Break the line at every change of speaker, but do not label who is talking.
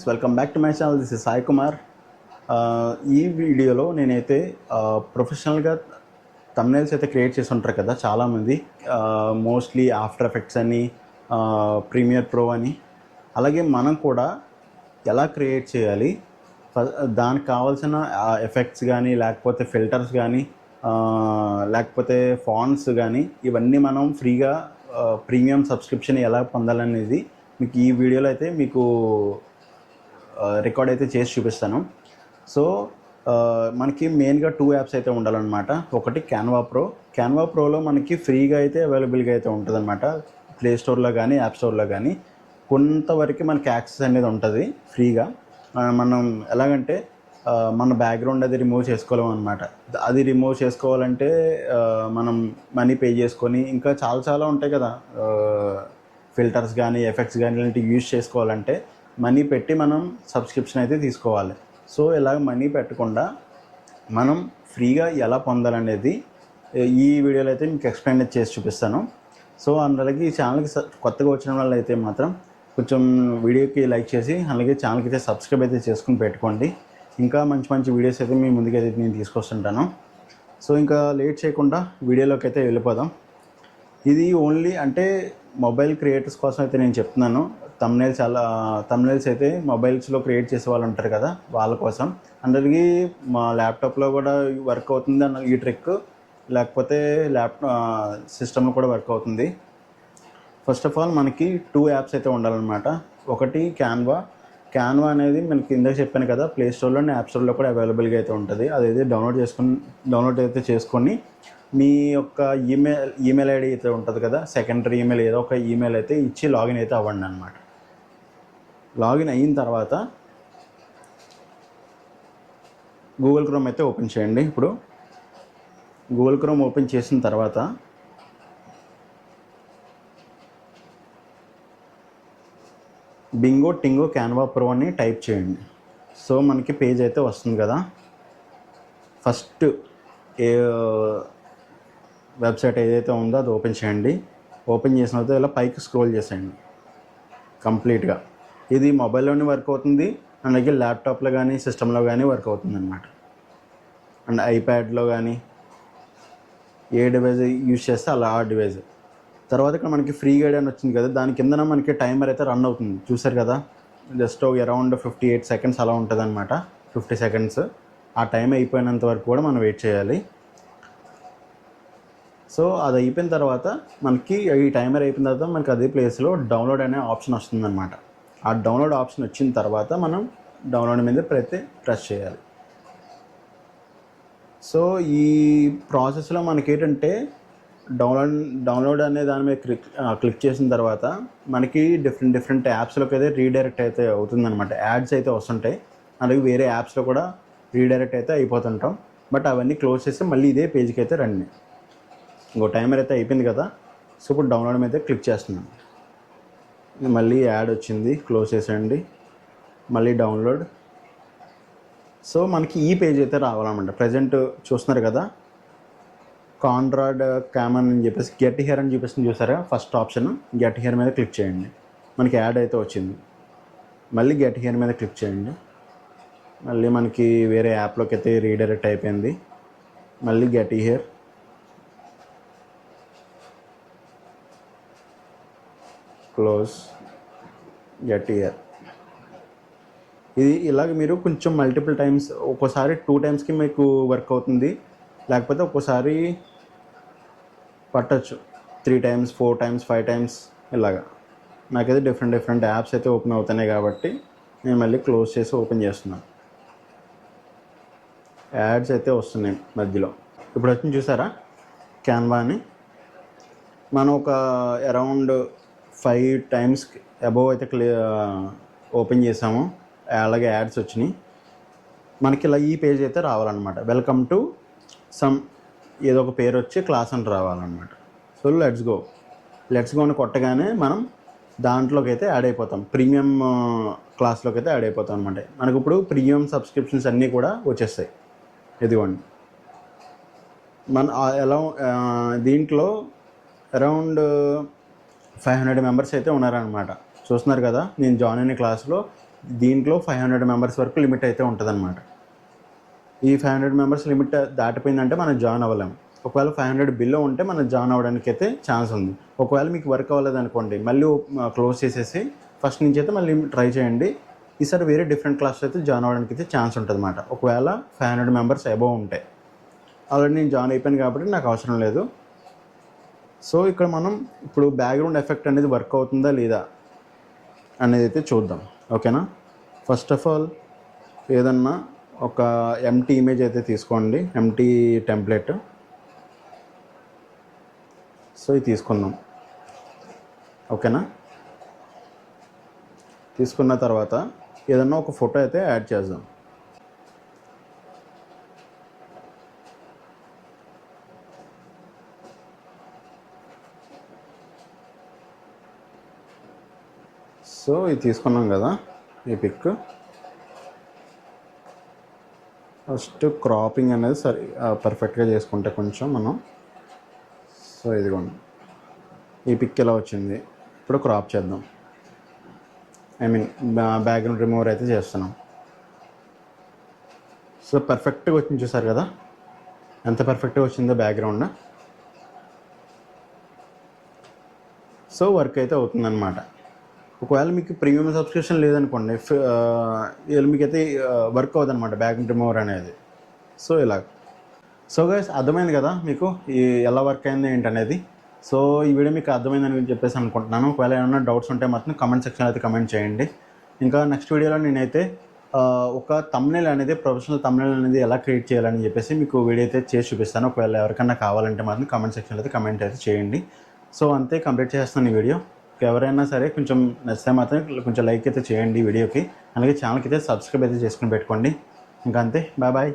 Welcome back to my channel. This is Sai Kumar. ఈ వీడియోలో నేనైతే ప్రొఫెషనల్గా థంబ్నెయిల్స్ అయితే క్రియేట్ చేసి ఉంటారు కదా చాలామంది, మోస్ట్లీ ఆఫ్టర్ ఎఫెక్ట్స్ అని, ప్రీమియర్ ప్రో అని. అలాగే మనం కూడా ఎలా క్రియేట్ చేయాలి, దానికి కావాల్సిన ఎఫెక్ట్స్ కానీ, లేకపోతే ఫిల్టర్స్ కానీ, లేకపోతే ఫాంట్స్ కానీ, ఇవన్నీ మనం ఫ్రీగా ప్రీమియం సబ్స్క్రిప్షన్ ఎలా పొందాలనేది మీకు ఈ వీడియోలో అయితే మీకు రికార్డ్ అయితే చేసి చూపిస్తాను. సో మనకి మెయిన్గా 2 యాప్స్ అయితే ఉండాలన్నమాట. ఒకటి క్యాన్వా ప్రోలో మనకి ఫ్రీగా అయితే అవైలబుల్గా అయితే ఉంటుంది అనమాట. ప్లే స్టోర్లో కానీ యాప్ స్టోర్లో కానీ కొంతవరకు మనకి యాక్సెస్ అనేది ఉంటుంది ఫ్రీగా. మనం ఎలాగంటే మన బ్యాక్గ్రౌండ్ అది రిమూవ్ చేసుకోలేము అనమాట. అది రిమూవ్ చేసుకోవాలంటే మనం మనీ పే చేసుకొని, ఇంకా చాలా ఉంటాయి కదా, ఫిల్టర్స్ కానీ ఎఫెక్ట్స్ కానీ ఇలాంటివి యూజ్ చేసుకోవాలంటే మనీ పెట్టి మనం సబ్స్క్రిప్షన్ అయితే తీసుకోవాలి. సో ఇలాగ మనీ పెట్టకుండా మనం ఫ్రీగా ఎలా పొందాలనేది ఈ వీడియోలో అయితే మీకు ఎక్స్ప్లెయిన్ చేసి చూపిస్తాను. సో అందులోకి ఈ ఛానల్కి కొత్తగా వచ్చిన వాళ్ళు అయితే మాత్రం కొంచెం వీడియోకి లైక్ చేసి, అలాగే ఛానల్కి అయితే సబ్స్క్రైబ్ అయితే చేసుకుని పెట్టుకోండి. ఇంకా మంచి వీడియోస్ అయితే మీ ముందుకైతే నేను తీసుకొస్తుంటాను. సో ఇంకా లేట్ చేయకుండా వీడియోలోకి అయితే వెళ్ళిపోదాం. ఇది ఓన్లీ అంటే మొబైల్ క్రియేటర్స్ కోసం అయితే నేను చెప్తున్నాను. థంబ్నెయిల్స్ అయితే మొబైల్స్లో క్రియేట్ చేసే వాళ్ళు ఉంటారు కదా, వాళ్ళ కోసం. అందరికీ మా ల్యాప్టాప్లో కూడా వర్క్ అవుతుంది అన్న ఈ ట్రిక్, లేకపోతే సిస్టంలో కూడా వర్క్ అవుతుంది. ఫస్ట్ ఆఫ్ ఆల్ మనకి 2 యాప్స్ అయితే ఉండాలన్నమాట. ఒకటి క్యాన్వా అనేది మనకి ఇందాక చెప్పాను కదా, ప్లే స్టోర్లో యాప్ స్టోర్లో కూడా అవైలబుల్గా అయితే ఉంటుంది. అదైతే డౌన్లోడ్ అయితే చేసుకొని మీ యొక్క ఈమెయిల్ ఐడి అయితే ఉంటుంది కదా, సెకండరీ ఈమెయిల్ ఏదో ఒక ఈమెయిల్ అయితే ఇచ్చి లాగిన్ అయితే అవ్వండి అనమాట. లాగిన్ అయిన తర్వాత గూగుల్ క్రోమ్ అయితే ఓపెన్ చేయండి. ఇప్పుడు గూగుల్ క్రోమ్ ఓపెన్ చేసిన తర్వాత బింగో టింగో క్యాన్వా ప్రో అని టైప్ చేయండి. సో మనకి పేజ్ అయితే వస్తుంది కదా. ఫస్ట్ ఏ వెబ్సైట్ ఏదైతే ఉందో అది ఓపెన్ చేయండి. ఓపెన్ చేసిన తర్వాత ఇలా పైకి స్క్రోల్ చేసేయండి కంప్లీట్గా. ఇది మొబైల్లోనే వర్క్ అవుతుంది, అలాగే ల్యాప్టాప్లో కానీ సిస్టంలో కానీ వర్క్ అవుతుంది అనమాట. అండ్ ఐప్యాడ్లో కానీ ఏ డివైజ్ యూజ్ చేస్తే అలా ఆ డివైజ్. తర్వాత ఇక్కడ మనకి ఫ్రీ గైడ్ అని వచ్చింది కదా, దాని కిందన మనకి టైమర్ అయితే రన్ అవుతుంది, చూసారు కదా. జస్ట్ అరౌండ్ 58 సెకండ్స్ అలా ఉంటుంది అనమాట, 50 సెకండ్స్. ఆ టైం అయిపోయినంత వరకు కూడా మనం వెయిట్ చేయాలి. సో అది అయిపోయిన తర్వాత మనకి ఈ టైమర్ అయిపోయిన తర్వాత మనకి అదే ప్లేస్లో డౌన్లోడ్ అనే ఆప్షన్ వస్తుందన్నమాట. ఆ డౌన్లోడ్ ఆప్షన్ వచ్చిన తర్వాత మనం డౌన్లోడ్ మీద ప్రెస్ చేయాలి. సో ఈ ప్రాసెస్లో మనకి ఏంటంటే డౌన్లోడ్ అనే దాని మీద క్లిక్ చేసిన తర్వాత మనకి డిఫరెంట్ యాప్స్లోకి అయితే రీడైరెక్ట్ అయితే అవుతుందన్నమాట. యాడ్స్ అయితే వస్తుంటాయి, అలాగే వేరే యాప్స్లో కూడా రీడైరెక్ట్ అయితే అయిపోతుంటాం. బట్ అవన్నీ క్లోజ్ చేస్తే మళ్ళీ ఇదే పేజ్కి అయితే రండి. ఇంకో టైమర్ అయితే అయిపోయింది కదా. సో ఇప్పుడు డౌన్లోడ్ మీద క్లిక్ చేస్తున్నాను. మళ్ళీ యాడ్ వచ్చింది, క్లోజ్ చేసేయండి. మళ్ళీ డౌన్లోడ్. సో మనకి ఈ పేజ్ అయితే రావాలన్నమాట. ప్రజెంట్ చూస్తున్నారు కదా, కాన్రాడ్ కామన్ అని చెప్పేసి గెట్ హియర్ అని చూపిస్తుంది, చూసారా. ఫస్ట్ ఆప్షన్ గెట్ హియర్ మీద క్లిక్ చేయండి. మనకి యాడ్ అయితే వచ్చింది. మళ్ళీ గెట్ హియర్ మీద క్లిక్ చేయండి. మళ్ళీ మనకి వేరే యాప్లోకి అయితే రీడైరెక్ట్ అయిపోయింది. మళ్ళీ get here, close, get here. ఇది ఇలాగ మీరు కొంచెం మల్టిపుల్ టైమ్స్, ఒక్కోసారి 2 టైమ్స్కి మీకు వర్క్ అవుతుంది, లేకపోతే ఒక్కోసారి పట్టచ్చు 3 టైమ్స్, 4 టైమ్స్, 5 టైమ్స్ ఇలాగా. నాకైతే డిఫరెంట్ యాప్స్ అయితే ఓపెన్ అవుతున్నాయి కాబట్టి నేను మళ్ళీ క్లోజ్ చేసి ఓపెన్ చేస్తున్నాను. యాడ్స్ అయితే వస్తున్నాయి మధ్యలో. ఇప్పుడు వచ్చింది చూసారా క్యాన్వా అని. మనం ఒక అరౌండ్ 5 టైమ్స్ అబోవ్ అయితే ఓపెన్ చేసాము, అలాగే యాడ్స్ వచ్చినాయి. మనకి ఇలా ఈ పేజ్ అయితే రావాలన్నమాట. వెల్కమ్ టు సమ్ ఏదో ఒక పేరు వచ్చి క్లాస్ అని రావాలన్నమాట. సో లెట్స్ గో అని కొట్టగానే మనం దాంట్లోకి అయితే యాడ్ అయిపోతాం, ప్రీమియం క్లాస్లోకి అయితే యాడ్ అయిపోతాం అనమాట. మనకు ఇప్పుడు ప్రీమియం సబ్స్క్రిప్షన్స్ అన్నీ కూడా వచ్చేస్తాయి. ఇదిగోండి మన ఎలా దీంట్లో అరౌండ్ 500 మెంబర్స్ అయితే ఉన్నారనమాట. చూస్తున్నారు కదా, నేను జాయిన్ అయిన క్లాస్లో దీంట్లో 500 మెంబర్స్ వరకు లిమిట్ అయితే ఉంటుందన్నమాట. ఈ 500 మెంబర్స్ లిమిట్ దాటిపోయిందంటే మనం జాయిన్ అవ్వలేము. ఒకవేళ 500 బిలో ఉంటే మనం జాయిన్ అవ్వడానికి అయితే ఛాన్స్ ఉంది. ఒకవేళ మీకు వర్క్ అవ్వలేదు అనుకోండి, మళ్ళీ క్లోజ్ చేసేసి ఫస్ట్ నుంచి అయితే మళ్ళీ ట్రై చేయండి. ఈసారి వేరే డిఫరెంట్ క్లాస్ అయితే జాయిన్ అవ్వడానికి అయితే ఛాన్స్ ఉంటుంది అన్నమాట. ఒకవేళ 500 మెంబర్స్ అబోవ్ ఉంటాయి. ఆల్రెడీ నేను జాయిన్ అయిపోయాను కాబట్టి నాకు అవసరం లేదు. సో ఇక్కడ మనం ఇప్పుడు బ్యాక్గ్రౌండ్ ఎఫెక్ట్ అనేది వర్క్ అవుతుందా లేదా అనేది అయితే చూద్దాం. ఓకేనా? ఫస్ట్ ఆఫ్ ఆల్ ఏదన్నా ఒక ఎంటీ ఇమేజ్ అయితే తీసుకోండి, ఎంటీ టెంప్లెట్. సో ఇది తీసుకుందాం. ఓకేనా? తీసుకున్న తర్వాత ఏదన్నా ఒక ఫోటో అయితే యాడ్ చేద్దాం. సో ఇది తీసుకున్నాం కదా, ఈ పిక్. ఫస్ట్ క్రాపింగ్ అనేది సరే పర్ఫెక్ట్గా చేసుకుంటే కొంచెం మనం. సో ఇదిగోండి, ఈ పిక్ ఎలా వచ్చింది. ఇప్పుడు క్రాప్ చేద్దాం. బ్యాక్గ్రౌండ్ రిమూవర్ అయితే చేస్తున్నాం. సో పర్ఫెక్ట్గా వచ్చింది, చూసారు కదా ఎంత పర్ఫెక్ట్గా వచ్చిందో బ్యాక్గ్రౌండ్. సో వర్క్ అయితే అవుతుందన్నమాట. ఒకవేళ మీకు ప్రీమియం సబ్స్క్రిప్షన్ లేదనుకోండి, మీకైతే వర్క్ అవుతుందన్నమాట బ్యాక్గ్రౌండ్ రిమూవర్ అనేది. సో ఇలా. సో గైస్, అర్థమైంది కదా మీకు ఈ ఎలా వర్క్ అయింది ఏంటనేది. సో ఈ వీడియో మీకు అర్థమైందని చెప్పేసి అనుకుంటున్నాను. ఒకవేళ ఏమైనా డౌట్స్ ఉంటే మాత్రం కమెంట్ సెక్షన్లో అయితే కమెంట్ చేయండి. ఇంకా నెక్స్ట్ వీడియోలో నేనైతే ఒక థంబ్నెయిల్ అనేది, ప్రొఫెషనల్ థంబ్నెయిల్ అనేది ఎలా క్రియేట్ చేయాలని చెప్పేసి మీకు వీడియో అయితే చేసి చూపిస్తాను. ఒకవేళ ఎవరికైనా కావాలంటే మాత్రం కమెంట్ సెక్షన్లో అయితే కమెంట్ అయితే చేయండి. సో అంతే, కంప్లీట్ చేస్తాను ఈ వీడియో. ఎవరైనా సరే కొంచెం నచ్చితే మాత్రం కొంచెం లైక్ అయితే చేయండి వీడియోకి. అలాగే ఛానల్కి అయితే సబ్స్క్రైబ్ అయితే చేసుకుని పెట్టుకోండి. ఇంకా అంతే, బాయ్ బాయ్.